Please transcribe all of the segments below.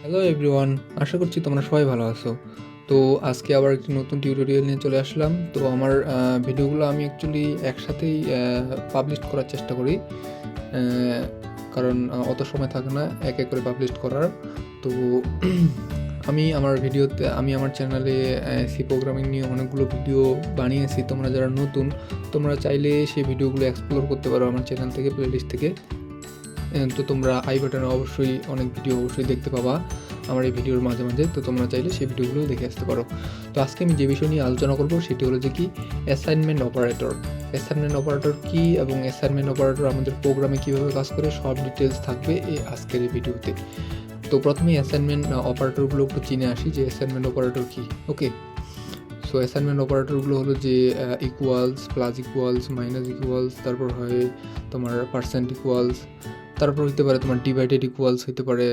Hello everyone, আশা করছি তোমরা সবাই ভালো আছো। তো আজকে আবার একটি নতুন টিউটোরিয়াল নিয়ে চলে আসলাম। তো আমার ভিডিওগুলো আমি অ্যাকচুয়ালি একসাথেই পাবলিশ করার চেষ্টা করি, কারণ অত সময় থাকে না এক এক করে পাবলিশ করার। তো আমি আমার চ্যানেলে সি প্রোগ্রামিং নিয়ে অনেকগুলো ভিডিও বানিয়েছি। তোমরা যারা নতুন, তোমরা চাইলে সেই ভিডিওগুলো এক্সপ্লোর করতে পারো আমার চ্যানেল থেকে, প্লেলিস্ট থেকে। তো তোমরা আই বাটনে অবশ্যই অনেক ভিডিও অবশ্যই দেখতে পাবা আমার এই ভিডিওর মাঝে মাঝে। তো তোমরা চাইলে সেই ভিডিওগুলো দেখে আসতে পারো। তো আজকে আমি যে বিষয় নিয়ে আলোচনা করবো সেটি হলো যে কি অ্যাসাইনমেন্ট অপারেটর। অ্যাসাইনমেন্ট অপারেটর কি এবং অ্যাসাইনমেন্ট অপারেটর আমাদের প্রোগ্রামে কীভাবে কাজ করে সব ডিটেলস থাকবে এই আজকের এই ভিডিওতে। তো প্রথমে অ্যাসাইনমেন্ট অপারেটরগুলো একটু চিনে আসি যে অ্যাসাইনমেন্ট অপারেটর কী। ওকে, সো অ্যাসাইনমেন্ট অপারেটরগুলো হলো যে equals, plus equals, minus equals, তারপর হয় তোমার পার্সেন্ট ইকুয়ালস, তারপর হইতে পারে তোমার ডিভাইডেড ইকুয়ালস হইতে পারে,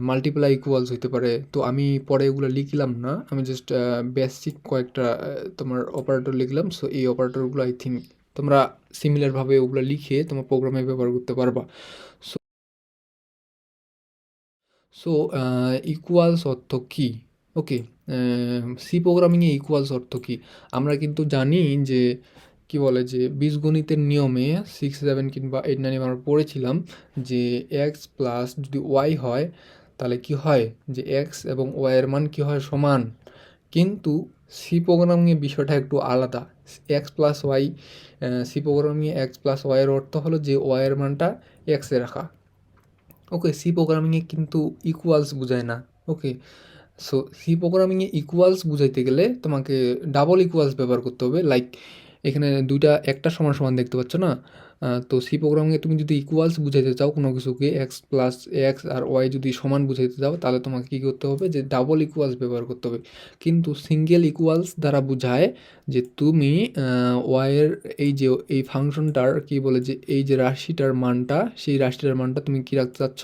মাল্টিপ্লাই ইকুয়ালস হইতে পারে। তো আমি পরে এগুলো লিখলাম না, আমি জাস্ট বেসিক কয়েকটা তোমার অপারেটর লিখলাম। সো এই অপারেটরগুলো আই থিঙ্ক তোমরা সিমিলারভাবে ওগুলো লিখে তোমার প্রোগ্রামে ব্যবহার করতে পারবা। সো সো ইকুয়ালস অর্থ কী? ওকে, সি প্রোগ্রামিংয়ে ইকুয়ালস অর্থ কী আমরা কিন্তু জানি যে কি বলে যে বীজগণিতের নিয়মে 6, 7 কিংবা 8, 9 আমরা পড়েছিলাম যে এক্স প্লাস যদি ওয়াই হয় তাহলে কি হয় যে এক্স এবং ওয়াইয়ের মান কি হয় সমান। কিন্তু সি প্রোগ্রামিংয়ে বিষয়টা একটু আলাদা। এক্স প্লাস ওয়াই, সি প্রোগ্রামিংয়ে এক্স প্লাস ওয়াইয়ের অর্থ হলো যে ওয়াইয়ের মানটা এক্সে রাখা। ওকে, সি প্রোগ্রামিংয়ে কিন্তু ইকুয়ালস বোঝায় না। ওকে, সো সি প্রোগ্রামিংয়ে ইকুয়ালস বুঝাইতে গেলে তোমাকে ডাবল ইকুয়ালস ব্যবহার করতে হবে। লাইক এখানে দুইটা একটা সমান সমান দেখতে পাচ্ছ না। তো সি প্রোগ্রামিংয়ে তুমি যদি ইকুয়ালস বুঝাইতে চাও কোনো কিছুকে, এক্স প্লাস এক্স আর ওয়াই যদি সমান বুঝাইতে চাও তাহলে তোমাকে কী করতে হবে যে ডাবল ইকুয়ালস ব্যবহার করতে হবে। কিন্তু সিঙ্গেল ইকুয়ালস দ্বারা বোঝায় যে তুমি ওয়াইয়ের এই ফাংশনটার কী বলে যে এই যে রাশিটার মানটা, সেই রাশিটার মানটা তুমি কী রাখতে চাচ্ছ,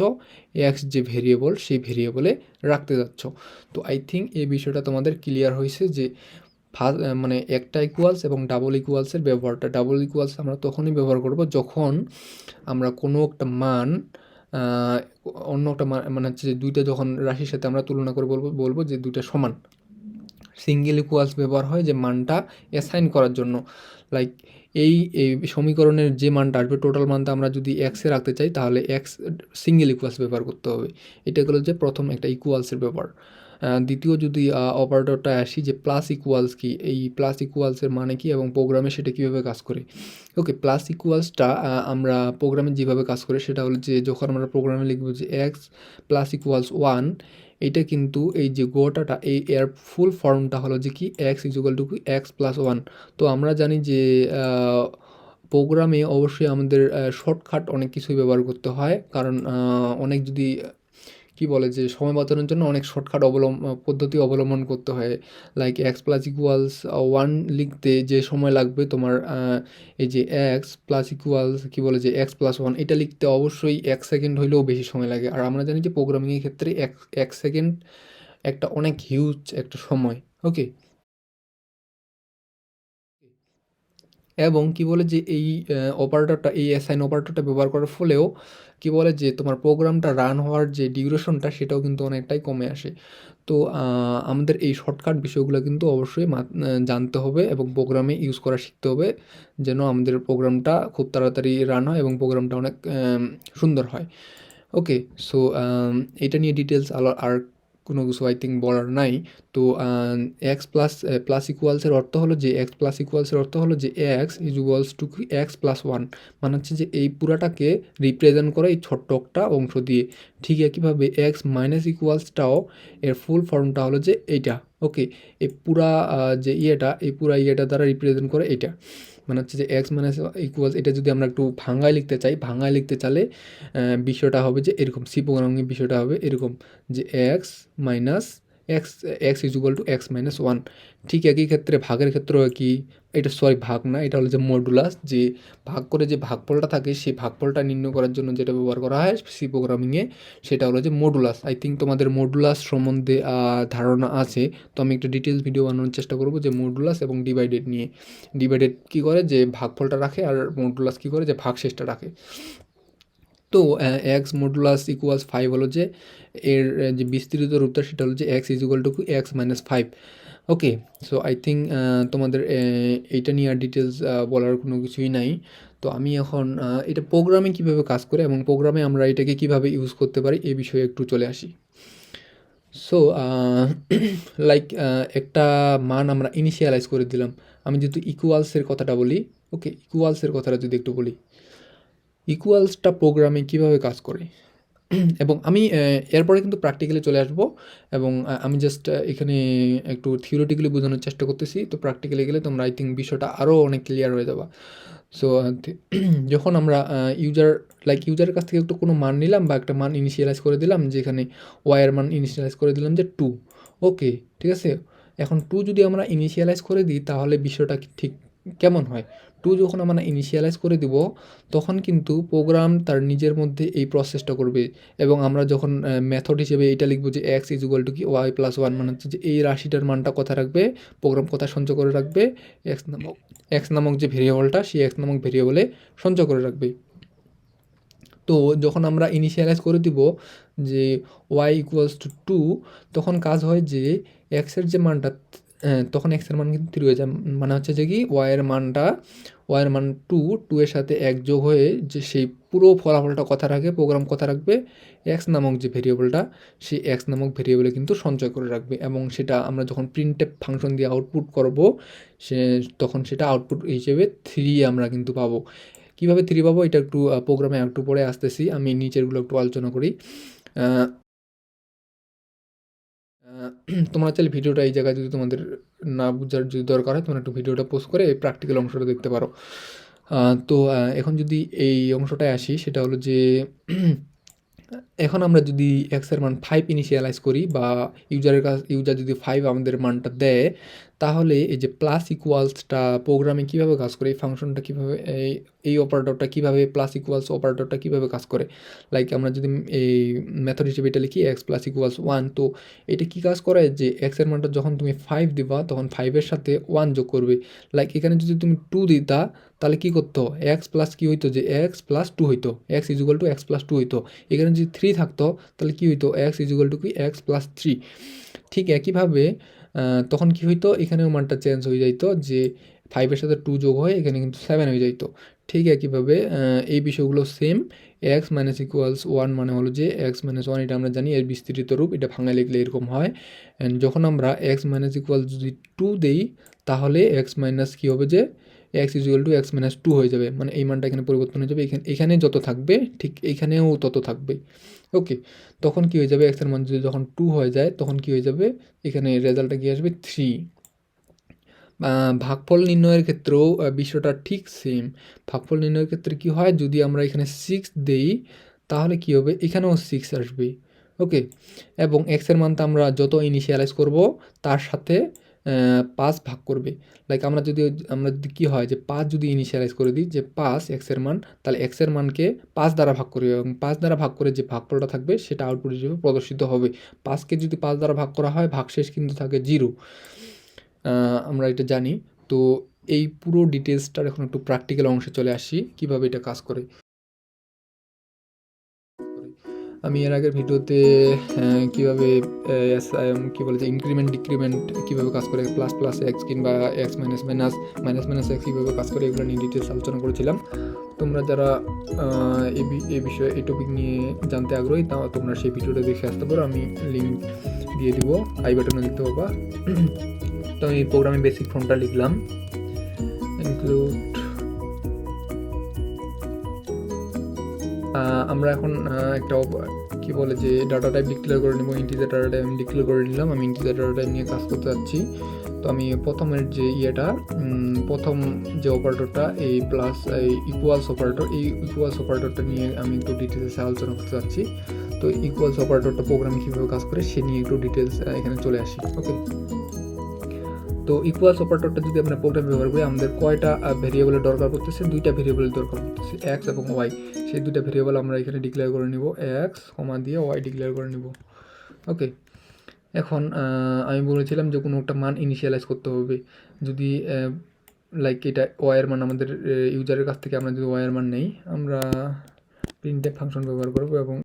এক্স যে ভেরিয়েবল সেই ভেরিয়েবলে রাখতে যাচ্ছ। তো আই থিঙ্ক এই বিষয়টা তোমাদের ক্লিয়ার হয়েছে যে মানে একটা ইকুয়ালস এবং ডাবল ইকুয়ালসের ব্যবহারটা। ডাবল ইকুয়ালস আমরা তখনই ব্যবহার করব যখন আমরা কোনো একটা মান অন্য একটা মান মানে হচ্ছে যে দুইটা যখন রাশির সাথে আমরা তুলনা করে বলবো যে দুইটা সমান। সিঙ্গেল ইকুয়ালস ব্যবহার হয় যে মানটা অ্যাসাইন করার জন্য। লাইক এই সমীকরণের যে মানটা আসবে, টোটাল মানটা আমরা যদি এক্সে রাখতে চাই তাহলে এক্স সিঙ্গেল ইকুয়ালস ব্যবহার করতে হবে। এটা গেলো যে প্রথম একটা ইকুয়ালসের ব্যাপার। দ্বিতীয় যদি অপারেটরটা আসি যে প্লাস ইকুয়ালস কি, এই প্লাস ইকুয়ালসের মানে কি এবং প্রোগ্রামে সেটা কীভাবে কাজ করে। ওকে, প্লাস ইকুয়ালসটা আমরা প্রোগ্রামে যেভাবে কাজ করে সেটা হলো যে যখন আমরা প্রোগ্রামে লিখব যে এক্স প্লাস ইকুয়ালস 1, এটা কিন্তু এই যে গোটাটা এর ফুল ফর্মটা হলো যে কি x equal to x plus 1। তো আমরা জানি যে প্রোগ্রামে অবশ্যই আমাদের শর্টকাট অনেক কিছুই ব্যবহার করতে হয়, কারণ অনেক যদি কী বলে যে সময় বাঁচানোর জন্য অনেক শর্টকাট পদ্ধতি অবলম্বন করতে হয়। লাইক এক্স প্লাস ইকুয়ালস 1 লিখতে যে সময় লাগবে তোমার, এই যে এক্স প্লাস ইকুয়ালস কী বলে যে এক্স প্লাস 1 এটা লিখতে অবশ্যই 1 সেকেন্ড হইলেও বেশি সময় লাগে। আর আমরা জানি যে প্রোগ্রামিংয়ের ক্ষেত্রে 1 সেকেন্ড একটা অনেক হিউজ একটা সময়। ওকে, এবং কি বলে যে এই অপারেটরটা, এই অ্যাসাইন অপারেটরটা ব্যবহার করার ফলেও কি বলে যে তোমার প্রোগ্রামটা রান হওয়ার যে ডিউরেশনটা সেটাও কিন্তু অনেকটাই কমে আসে। তো আমাদের এই শর্টকাট বিষয়গুলো কিন্তু অবশ্যই জানতে হবে এবং প্রোগ্রামে ইউজ করা শিখতে হবে, যেন আমাদের প্রোগ্রামটা খুব তাড়াতাড়ি রান হয় এবং প্রোগ্রামটা অনেক সুন্দর হয়। ওকে, সো এটা নিয়ে ডিটেলস আর কোনো কিছু আই থিঙ্ক বলার নাই। তো এক্স প্লাস ইকুয়ালসের অর্থ হলো যে এক্স প্লাস ইকুয়ালসের অর্থ হলো যে x is equals to x plus 1, মানে হচ্ছে যে এই পুরাটাকে রিপ্রেজেন্ট করে এই ছোট্ট একটা অংশ দিয়ে। ঠিক একইভাবে এক্স মাইনাস ইকুয়ালসটাও এর ফুল ফর্মটা হলো যে এইটা। ওকে, এই পুরা যে এই পুরা ইয়েটা দ্বারা রিপ্রেজেন্ট করে এইটা, মানে হচ্ছে যে এক্স মাইনাস ইকুয়ালস। এটা যদি আমরা একটু ভাঙায় লিখতে চাই, ভাঙায় লিখতে চাইলে বিষয়টা হবে যে এরকম, সি প্রোগ্রামিংয়ের বিষয়টা হবে এরকম যে x minus x x is equal to x minus 1। ঠিক একই ক্ষেত্রে ভাগের ক্ষেত্রেও কি, এটা সরি ভাগ না, এটা হলো যে মডুলাস, যে ভাগ করে যে ভাগফলটা থাকে সেই ভাগফলটা নির্ণয় করার জন্য যেটা ব্যবহার করা হয় সি প্রোগ্রামিংয়ে সেটা হলো যে মডুলাস। আই থিঙ্ক তোমাদের মডুলাস সম্বন্ধে ধারণা আছে। তো আমি একটা ডিটেলস ভিডিও বানানোর চেষ্টা করবো যে মডুলাস এবং ডিভাইডেড নিয়ে। ডিভাইডেড কী করে যে ভাগফলটা রাখে আর মডুলাস কী করে যে ভাগশেষটা রাখে। তো এক্স মডুলাস ইকুয়ালস 5 হলো যে এর যে বিস্তৃত রূপটা সেটা হলো যে x is equal to x minus 5। Okay, so I think তোমাদের এইটা নিয়ে আর ডিটেলস বলার কোনো কিছুই নাই। তো আমি এখন এটা প্রোগ্রামে কীভাবে কাজ করে এবং প্রোগ্রামে আমরা এটাকে কীভাবে ইউজ করতে পারি এই বিষয়ে একটু চলে আসি। সো লাইক একটা মান আমরা ইনিশিয়ালাইজ করে দিলাম। আমি যেহেতু ইকুয়ালসের কথাটা বলি, ওকে, ইকুয়ালসের কথাটা যদি একটু বলি, ইকুয়ালসটা প্রোগ্রামে কীভাবে কাজ করে এবং আমি এরপরে কিন্তু প্র্যাকটিক্যালি চলে আসবো এবং আমি জাস্ট এখানে একটু থিওরিটিক্যালি বোঝানোর চেষ্টা করতেছি। তো প্র্যাকটিক্যালি গেলে তোমরা আই থিঙ্ক বিষয়টা আরও অনেক ক্লিয়ার হয়ে যাবে। সো যখন আমরা ইউজারের কাছ থেকে একটু কোনো মান নিলাম বা একটা মান ইনিশিয়ালাইজ করে দিলাম, যেখানে ওয়াইয়ের মান ইনিশিয়ালাইজ করে দিলাম যে 2, ওকে, ঠিক আছে। এখন 2 যদি আমরা ইনিশিয়ালাইজ করে দিই তাহলে বিষয়টা ঠিক কেমন হয়? 2 যখন আমরা ইনিশিয়ালাইজ করে দিব তখন কিন্তু প্রোগ্রাম তার নিজের মধ্যে এই প্রসেসটা করবে এবং আমরা যখন মেথড হিসেবে এটা লিখবো যে এক্স ইজ ইকুয়াল টু কি ওয়াই প্লাস 1, মানে হচ্ছে যে এই রাশিটার মানটা কথা রাখবে, প্রোগ্রাম কথা সঞ্চয় করে রাখবে এক্স নামক যে ভেরিয়েবলটা, সেই এক্স নামক ভেরিয়েবলে সঞ্চয় করে রাখবে। তো যখন আমরা ইনিশিয়ালাইজ করে দিব যে ওয়াই ইকুয়ালস টু 2, তখন কাজ হয় যে এক্সের যে মানটা, তখন এক্সের মান কিন্তু 3 হয়ে যায়। মানে হচ্ছে যে কি ওয়াইয়ের মান 2 এর সাথে 1 যোগ হয়ে যে সেই পুরো ফলাফলটা কথা রাখে, প্রোগ্রাম কথা রাখবে এক্স নামক যে ভেরিয়েবলটা, সেই এক্স নামক ভেরিয়েবলে কিন্তু সঞ্চয় করে রাখবে এবং সেটা আমরা যখন প্রিন্টএফ ফাংশন দিয়ে আউটপুট করব তখন সেটা আউটপুট হিসেবে 3 আমরা কিন্তু পাবো। কীভাবে 3 পাবো এটা একটু প্রোগ্রামে একটু পরে আসতেছি, আমি নিচেরগুলো একটু আলোচনা করি। তোমরা চাইলে ভিডিওটা এই জায়গায় যদি তোমাদের না বোঝার যদি দরকার হয় তোমরা একটু ভিডিওটা পোস্ট করে প্র্যাকটিক্যাল অংশটা দেখতে পারো। তো এখন যদি এই অংশটায় আসি, সেটা হলো যে এখন আমরা যদি এক্সের মান 5 ইনিশিয়ালাইজ করি বা ইউজার যদি 5 আমাদের মানটা দেয়, তাহলে এই যে প্লাস ইকুয়ালসটা প্রোগ্রামে কীভাবে কাজ করে, এই ফাংশনটা কীভাবে, এই অপারেটরটা কীভাবে, প্লাস ইকুয়ালস অপারেটরটা কীভাবে কাজ করে। লাইক আমরা যদি এই মেথড হিসেবে এটা লিখি এক্স প্লাস ইকুয়ালস 1, তো এটা কী কাজ করে যে এক্সের মানটা যখন তুমি 5 দিবা তখন 5-এর সাথে 1 যোগ করবে। লাইক এখানে যদি তুমি 2 দিতা তাহলে কী করতো, এক্স প্লাস কী হইতো, যে এক্স প্লাস 2 হইতো, x is equal to x plus 2 হইতো। এখানে যদি 3 থাকতো তাহলে কী হইতো, এক্স ইজ ইকুয়াল টু কি এক্স প্লাস 3। ঠিক একইভাবে তখন কী হইতো, এখানেও মানটা চেঞ্জ হয়ে যাইতো, যে 5-এর সাথে 2 যোগ হয়ে এখানে কিন্তু 7 হয়ে যাইতো। ঠিক একইভাবে এই বিষয়গুলো সেম। এক্স মাইনাস ইকুয়ালস 1 মানে হলো যে এক্স মাইনাস 1, এটা আমরা জানি এর বিস্তৃত রূপ, এটা ভাঙা লিখলে এরকম হয়। অ্যান্ড যখন আমরা এক্স মাইনাস ইকুয়ালস যদি 2 দেই তাহলে এক্স মাইনাস কী হবে, যে x is equal to x minus 2 হয়ে যাবে, মানে এই মানটা এখানে পরিবর্তন হয়ে যাবে, এখানে যত থাকবে ঠিক এইখানেও তত থাকবে। ওকে, তখন কী হয়ে যাবে, এক্সের মান যদি যখন 2 হয়ে যায় তখন কী হয়ে যাবে, এখানে রেজাল্টটা কী আসবে 3। ভাগফল নির্ণয়ের ক্ষেত্রেও বিষয়টা ঠিক সেম। ভাগফল নির্ণয়ের ক্ষেত্রে কী হয়, যদি আমরা এখানে 6 দেই তাহলে কী হবে, এখানেও 6 আসবে। ওকে, এবং এক্সের মানটা আমরা যত ইনিশিয়ালাইজ করব তার সাথে 5 ভাগ করবে। লাইক আমরা যদি কী হয় যে 5 যদি ইনিশিয়ালাইজ করে দিই যে 5 এক্সের মান, তাহলে এক্সের মানকে 5 দ্বারা ভাগ করি এবং 5 দ্বারা ভাগ করে যে ভাগফলটা থাকবে সেটা আউটপুট হিসেবে প্রদর্শিত হবে। 5কে যদি 5 দ্বারা ভাগ করা হয় ভাগশেষ কিন্তু থাকে 0, আমরা এটা জানি। তো এই পুরো ডিটেলসটার এখন একটু প্র্যাকটিক্যাল অংশে চলে আসি, কীভাবে এটা কাজ করে। আমি এর আগের ভিডিওতে কীভাবে কী বলে যে ইনক্রিমেন্ট ডিক্রিমেন্ট কীভাবে কাজ করে, প্লাস প্লাস এক্স কিংবা x minus minus minus minus x কীভাবে কাজ করে, এগুলো নিয়ে ডিটেলস আলোচনা করেছিলাম। তোমরা যারা এই বিষয়ে এই টপিক নিয়ে জানতে আগ্রহী তা তোমরা সেই ভিডিওটা দেখে আসতে পারো, আমি লিঙ্ক দিয়ে দিব, আই বাটনে দেখতে পাবা। তো আমি প্রোগ্রামে বেসিক ফর্মটা লিখলাম, ইনক্লুড। আমরা এখন একটা কী বলে যে ডাটা টাইপ ডিক্লেয়ার করে নেব, ইন্টিজার ডাটা টাইপ আমি ডিক্লেয়ার করে নিলাম। আমি ইন্টিজার ডাটা টাইপ নিয়ে কাজ করতে যাচ্ছি। তো আমি প্রথমের যে প্রথম যে অপারেটরটা এই প্লাস এই ইকুয়ালস অপারেটর, এই ইকুয়ালস অপারেটরটা নিয়ে আমি একটু ডিটেলসে আলোচনা করতে যাচ্ছি। তো ইকুয়ালস অপারেটরটা প্রোগ্রামে কীভাবে কাজ করে সে নিয়ে একটু ডিটেলস এখানে চলে আসি। ওকে, তো ইকুয়ালস অপারেটরটা যদি আমরা প্রোগ্রামে ব্যবহার করি, আমাদের কয়টা ভেরিয়েবলের দরকার পড়তেছে, 2টা ভেরিয়েবলের দরকার পড়তেছে, এক্স এবং ওয়াই। সেই 2টা ভেরিয়েবল আমরা এখানে ডিক্লেয়ার করে নিব, এক্স কমা দিয়ে ওয়াই ডিক্লেয়ার করে নিব। ওকে, এখন আমি বলেছিলাম যে কোনো একটা মান ইনিশিয়ালাইজ করতে হবে। যদি লাইক এটা ওয়াইয়ের মান আমাদের ইউজারের কাছ থেকে আমরা যদি ওয়াইয়ের মান নেই, আমরা প্রিন্টএফ ফাংশন ব্যবহার করব এবং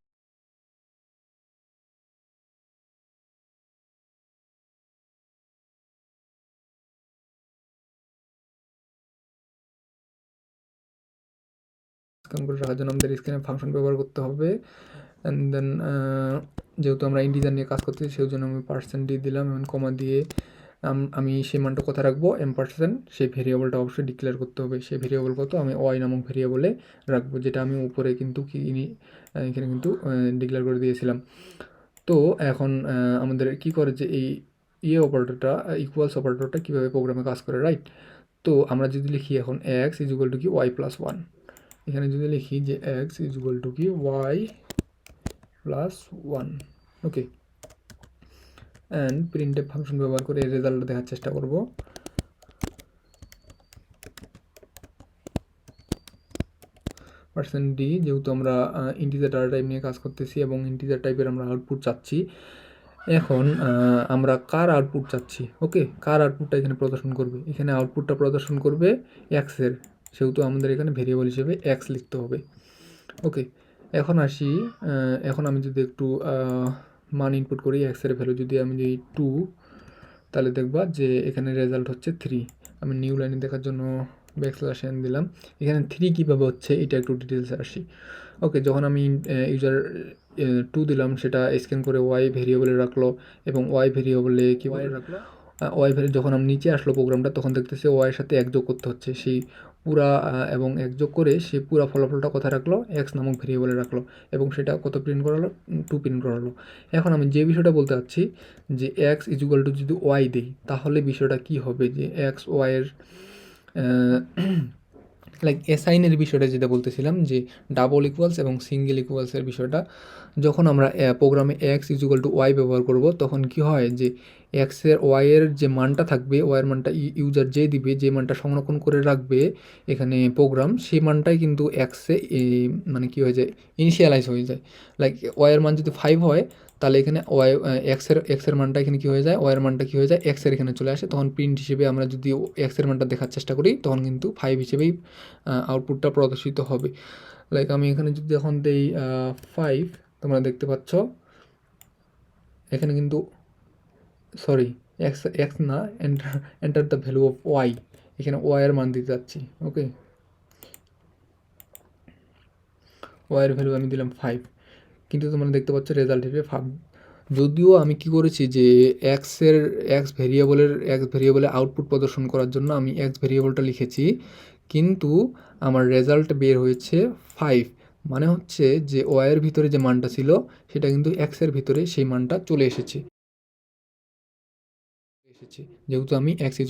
স্ক্যান করে রাখার জন্য আমাদের স্ক্যানের ফাংশন ব্যবহার করতে হবে। অ্যান্ড দেন যেহেতু আমরা ইন্টিজার নিয়ে কাজ করতেছি সেই জন্য আমি % দিয়ে দিলাম এবং কমা দিয়ে আমি সেই মানটা কোথায় রাখবো %, সেই ভেরিয়েবলটা অবশ্যই ডিক্লেয়ার করতে হবে। সেই ভেরিয়েবল কত আমি ওয়াই নামক ভেরিয়েবলে রাখবো, যেটা আমি উপরে কিন্তু এখানে কিন্তু ডিক্লেয়ার করে দিয়েছিলাম। তো এখন আমাদের কি করে যে এই অপারেটরটা ইকুয়ালস অপারেটরটা কীভাবে প্রোগ্রামে কাজ করে, রাইট? তো আমরা যদি লিখি এখন x = কি y+1, এখানে যদি লিখি যে x = কি y+1, okay. And printf function ব্যবহার করে এই রেজাল্টটা দেখার চেষ্টা করব। %d, যেহেতু আমরা ইন্টিজার ডাটা টাইপ নিয়ে কাজ করতেছি এবং ইন্টিজার টাইপের আমরা আউটপুট চাচ্ছি। এখন আমরা কার আউটপুট চাচ্ছি, ওকে, কার আউটপুটটা এখানে প্রদর্শন করবে, এখানে আউটপুটটা প্রদর্শন করবে x-এর, সেহেতু আমাদের এখানে ভেরিয়েবল হিসেবে x লিখতে হবে, ওকে। এখন আসি, এখন আমি যদি একটু মান ইনপুট করি, x-এর ভ্যালু যদি আমি দিই 2, তাহলে দেখবা যে এখানে রেজাল্ট হচ্ছে 3। আমি নিউ লাইনে দেখার জন্য \n দিলাম। এখানে 3 কীভাবে হচ্ছে এটা একটু ডিটেলসে আসি, ওকে। যখন আমি ইউজার 2 দিলাম, সেটা স্ক্যান করে ওয়াই ভেরিয়েবলে রাখলো এবং ওয়াই ভেরিয়েবলে কীভাবে রাখলো, ওয়াই যখন আমি নিচে আসলো প্রোগ্রামটা, তখন দেখতেছে ওয়াইয়ের সাথে এক যোগ করতে হচ্ছে, সেই পুরা এবং এক যোগ করে সে পুরা ফলাফলটা কোথায় রাখলো, x নামক ভেরিয়েবলে রাখলো এবং সেটা কত প্রিন্ট করালো, 2 প্রিন্ট করালো। এখন আমি যে বিষয়টা বলতে চাচ্ছি যে x = যদি y দিই, তাহলে বিষয়টা কি হবে, যে x y-এর লাইক অ্যাসাইনের বিষয়টা যেটা বলতেছিলাম, যে ডাবল ইকুয়ালস এবং সিঙ্গেল ইকুয়ালসের বিষয়টা, যখন আমরা প্রোগ্রামে x = y ব্যবহার করব, তখন কি হয় যে ওয়াইয়ের যে মানটা থাকবে, ওয়াইয়ের মানটা ইউজার যে দিবে, যে মানটা সংরক্ষণ করে রাখবে এখানে প্রোগ্রাম, সেই মানটাই কিন্তু x-এ মানে কী হয়ে যায়, ইনিশিয়ালাইজ হয়ে যায়। লাইক ওয়াইয়ের মান যদি 5 হয়, তাহলে এখানে এক্সের মানটা এখানে কী হয়ে যায়, ওয়াইয়ের মানটা কী হয়ে যায়, এক্সের এখানে চলে আসে। তখন প্রিন্ট হিসেবে আমরা যদি এক্সের মানটা দেখার চেষ্টা করি, তখন কিন্তু 5 হিসেবেই আউটপুটটা প্রদর্শিত হবে। লাইক আমি এখানে যদি এখন দেই 5, তোমরা দেখতে পাচ্ছ এখানে কিন্তু সরি এক্স না, enter the value of Y, এখানে ওয়াইয়ের মান দিতে যাচ্ছি, ওকে। ওয়াইয়ের ভ্যালু আমি দিলাম 5, কিন্তু তোমরা দেখতে পাচ্ছ রেজাল্ট হিসেবে 5। যদিও আমি কি করেছি যে এক্স ভেরিয়েবলে আউটপুট প্রদর্শন করার জন্য আমি এক্স ভেরিয়েবলটা লিখেছি, কিন্তু আমার রেজাল্ট বের হয়েছে 5, মানে হচ্ছে যে ওয়াইয়ের ভিতরে যে মানটা ছিল সেটা কিন্তু এক্সের ভিতরে সেই মানটা চলে এসেছে, যেহেতু আমি x =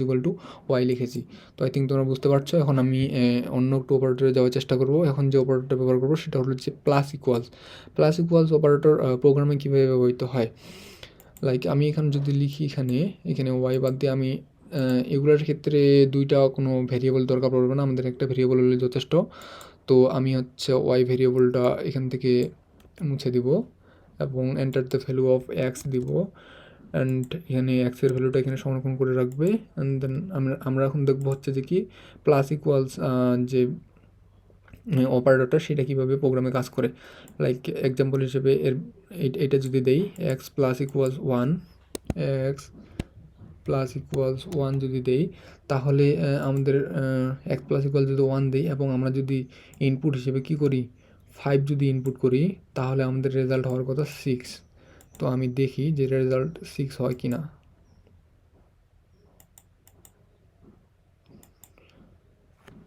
y লিখেছি। তো আই থিঙ্ক তোমরা বুঝতে পারছো। এখন আমি অন্য একটু অপারেটরে যাওয়ার চেষ্টা করব। এখন যে অপারেটরটা ব্যবহার করবো সেটা হলো যে প্লাস ইকুয়ালস অপারেটর প্রোগ্রামে কীভাবে ব্যবহৃত হয়। লাইক আমি এখানে যদি লিখি, এখানে y বাদ দিয়ে আমি এগুলোর ক্ষেত্রে দুইটা কোনো ভেরিয়েবল দরকার পড়বে না, আমাদের একটা ভেরিয়েবল হলে যথেষ্ট। তো আমি হচ্ছে y ভেরিয়েবলটা এখান থেকে মুছে দিব এবং enter the value of x দিব। অ্যান্ড এখানে এক্সের ভ্যালুটা এখানে সংরক্ষণ করে রাখবে। অ্যান্ড দেন আমরা এখন দেখবো হচ্ছে যে কি প্লাস ইকুয়ালস যে অপারেটরটা সেটা কীভাবে প্রোগ্রামে কাজ করে। লাইক এক্সাম্পল হিসেবে এটা যদি দেই x + 1 যদি দেই, তাহলে আমাদের x + যদি 1 দিই এবং আমরা যদি ইনপুট হিসেবে কি করি 5 যদি ইনপুট করি, তাহলে আমাদের রেজাল্ট হওয়ার কথা 6। তো আমি দেখি যে রেজাল্ট 6 হয় কি না।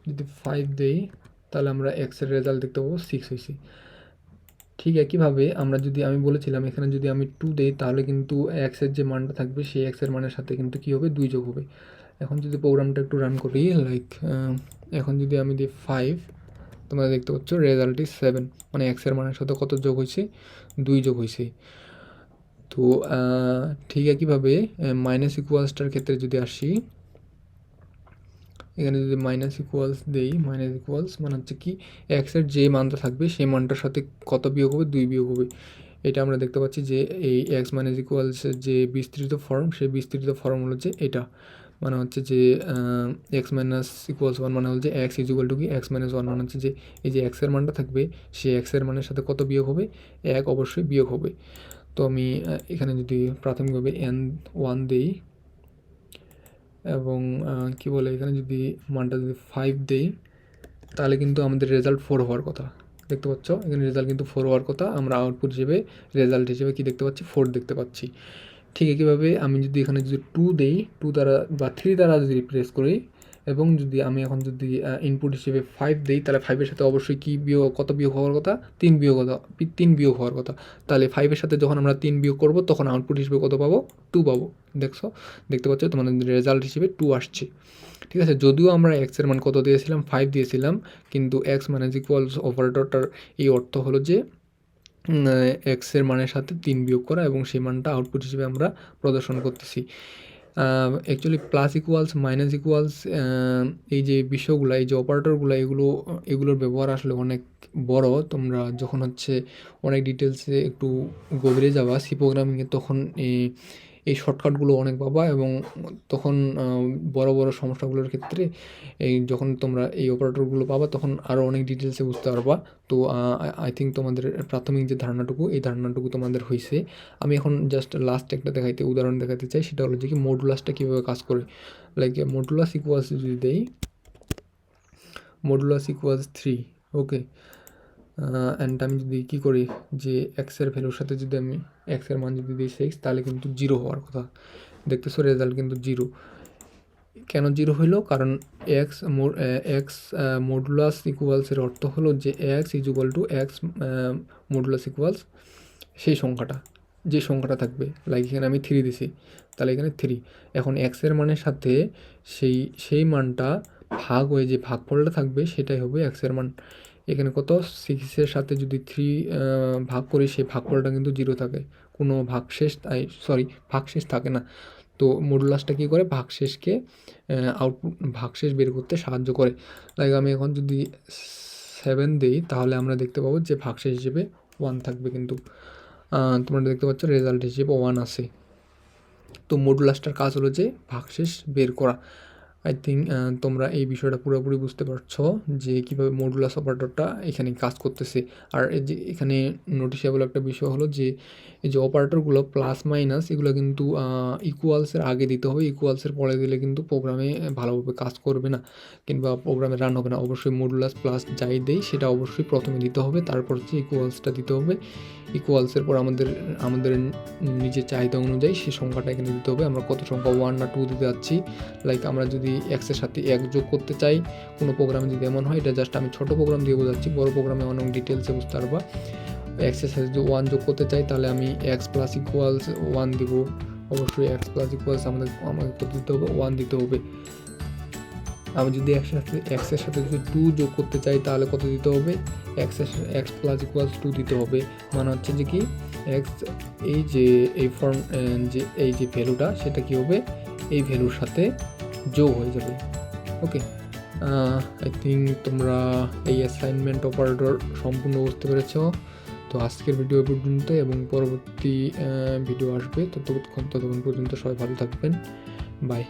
যদি 5 দেই, তাহলে আমরা এক্সের রেজাল্ট দেখতে পাবো 6 হয়েছে। ঠিক একইভাবে আমি বলেছিলাম এখানে যদি আমি 2 দেই, তাহলে কিন্তু এক্সের যে মানটা থাকবে সেই এক্সের মানের সাথে কিন্তু কী হবে, 2 যোগ হবে। এখন যদি প্রোগ্রামটা একটু রান করি, লাইক এখন যদি আমি দিই 5, তোমরা দেখতে পাচ্ছ রেজাল্টই 7, মানে এক্সের মানের সাথে কত যোগ হয়েছে, 2 যোগ হয়েছে। তো ঠিক একইভাবে মাইনাস ইকুয়ালসটার ক্ষেত্রে যদি আসি, এখানে যদি মাইনাস ইকুয়ালস দেই, মাইনাস ইকুয়ালস মানে হচ্ছে কি এক্সের যে মানটা থাকবে সেই মানটার সাথে কত বিয়োগ হবে, 2 বিয়োগ হবে। এটা আমরা দেখতে পাচ্ছি যে এই এক্স মাইনাস ইকুয়ালসের যে বিস্তৃত ফর্ম, সেই বিস্তৃত ফর্ম হলো যে এটা, মানে হচ্ছে যে এক্স মাইনাস ইকুয়ালস ওয়ান মানে হচ্ছে এক্স ইজ ইকুয়াল টু কি এক্স মাইনাস ওয়ান মানে হচ্ছে যে এই যে এক্সের মানটা থাকবে সেই এক্সের মানের সাথে কত বিয়োগ হবে, এক অবশ্যই বিয়োগ হবে। তো আমি এখানে যদি প্রাথমিকভাবে n1 দিই এবং কি বলে এখানে যদি মানটা যদি 5 দেই তাহলে কিন্তু আমাদের রেজাল্ট 4 হওয়ার কথা। দেখতে পাচ্ছ এখানে রেজাল্ট কিন্তু 4 হওয়ার কথা, আমরা আউটপুট হিসেবে রেজাল্ট হিসেবে কি দেখতে পাচ্ছি, 4 দেখতে পাচ্ছি। ঠিক একইভাবে আমি যদি এখানে যদি 2 দেই, 2 দ্বারা বা 3 দ্বারা যদি রিপ্লেস করি এবং যদি আমি এখন যদি ইনপুট হিসেবে 5 দিই তাহলে 5 এর সাথে অবশ্যই কি বিয়োগ, কত বিয়োগ হওয়ার কথা, 3 বিয়োগ হওয়ার কথা। তাহলে 5 এর সাথে যখন আমরা 3 বিয়োগ করব তখন আউটপুট হিসেবে কত পাবো, 2 পাবো। দেখতে পাচ্ছ তোমাদের রেজাল্ট হিসেবে 2 আসছে। ঠিক আছে, যদিও আমরা এক্সের মান কত দিয়েছিলাম, 5 দিয়েছিলাম, কিন্তু এক্স মাইনাস ইকুয়ালস অপারেটরটার এই অর্থ হলো যে এক্সের মানের সাথে 3 বিয়োগ করা এবং সেই মানটা আউটপুট হিসেবে আমরা প্রদর্শন করতেছি। Actually plus equals minus equals এই যে বিষয়গুলো, এই যে অপারেটরগুলো, এগুলোর ব্যবহার আসলে অনেক বড়। তোমরা যখন হচ্ছে অনেক ডিটেলসে একটু গভীরে যাবা সি প্রোগ্রামিংয়ে তখন এই শর্টকাটগুলো অনেক পাবা এবং তখন বড় বড় সমস্যাগুলোর ক্ষেত্রে যখন তোমরা এই অপারেটরগুলো পাবা তখন আরও অনেক ডিটেলসে বুঝতে পারবা। তো আই থিঙ্ক তোমাদের প্রাথমিক যে ধারণাটুকু এই ধারণাটুকু তোমাদের হয়েছে। আমি এখন জাস্ট লাস্ট একটা উদাহরণ দেখাতে চাই, সেটা হলো যে কি মডুলাসটা কীভাবে কাজ করে। লাইক মডুলাস ইকুয়ালস যদি দেই, মডুলাস ইকুয়ালস 3, ওকে, অ্যান্ড আমি যদি কী করি যে এক্সের ভ্যালুর সাথে যদি আমি এক্সের মান যদি দিই 6 তাহলে কিন্তু 0 হওয়ার কথা। দেখতেছো রেজাল্ট কিন্তু 0। কেন 0 হইলো, কারণ এক্স মডুলাস ইকুয়ালসের অর্থ হলো যে x is equal to x modulus equals সেই সংখ্যাটা, যে সংখ্যাটা থাকবে। লাইক এখানে আমি 3 দিছি, তাহলে এখানে 3। এখন এক্সের মানের সাথে সেই মানটা ভাগ হয়ে যে ভাগফলটা থাকবে সেটাই হবে এক্সের মান। এখানে কত, 6-এর সাথে যদি 3 ভাগ করি সেই ভাগফলটা কিন্তু 0 থাকে, কোনো ভাগশেষ থাকে না। তো মডুলাসটা কী করে, ভাগশেষ বের করতে সাহায্য করে। লাইক আমি এখন যদি 7 দিই তাহলে আমরা দেখতে পাবো যে ভাগশেষ হিসেবে 1 থাকবে, কিন্তু তোমরা দেখতে পাচ্ছ রেজাল্ট হিসেবে 1 আসে। তো মডুলাসটার কাজ হলো যে ভাগশেষ বের করা। আই থিঙ্ক তোমরা এই বিষয়টা পুরোপুরি বুঝতে পারছো যে কীভাবে মডুলাস অপারেটরটা এখানে কাজ করতেছে। আর এই যে এখানে নোটিশেবল একটা বিষয় হলো যে এই যে অপারেটরগুলো প্লাস মাইনাস এগুলো কিন্তু ইকুয়ালসের আগে দিতে হবে, ইকুয়ালসের পরে দিলে কিন্তু প্রোগ্রামে ভালোভাবে কাজ করবে না কিংবা প্রোগ্রামে রান হবে না। অবশ্যই মডুলাস প্লাস যাই দেই সেটা অবশ্যই প্রথমে দিতে হবে, তারপর হচ্ছে ইকুয়ালসটা দিতে হবে। ইকুয়ালসের পর আমাদের নিজের চাহিদা অনুযায়ী সেই সংখ্যাটা এখানে দিতে হবে। আমরা কত সংখ্যা 1 না 2 দিতে যাচ্ছি। লাইক আমরা যদি এক্সের সাথে 1 যোগ করতে চাই কোনো প্রোগ্রামে যদি এমন হয়, এটা জাস্ট আমি ছোটো প্রোগ্রাম দিয়ে বোঝাচ্ছি, বড় প্রোগ্রামে অনেক ডিটেলসে বুঝতে পারবা। এক্সের সাথে যদি 1 যোগ করতে চাই তাহলে আমি এক্স প্লাস ইকুয়ালস 1 দিব। অবশ্যই এক্স প্লাস ইকুয়ালস আমাকে কত দিতে হবে, 1 দিতে হবে। আমি যদি এক্সের সাথে যদি 2 যোগ করতে চাই তাহলে কত দিতে হবে, এক্স প্লাস ইকুয়ালস 2 দিতে হবে। মানে হচ্ছে যে কি এক্স এই যে ভ্যালুটা সেটা কি হবে, এই ভ্যালুর সাথে যোগ হয়ে যাবে। ওকে, আই থিঙ্ক তোমরা এই অ্যাসাইনমেন্ট অপারেটর সম্পূর্ণ বুঝতে পেরেছ। তো আজকের ভিডিও পর্যন্ত এবং পরবর্তী ভিডিও আসবে, ততক্ষণ পর্যন্ত সবাই ভালো থাকবেন। বাই।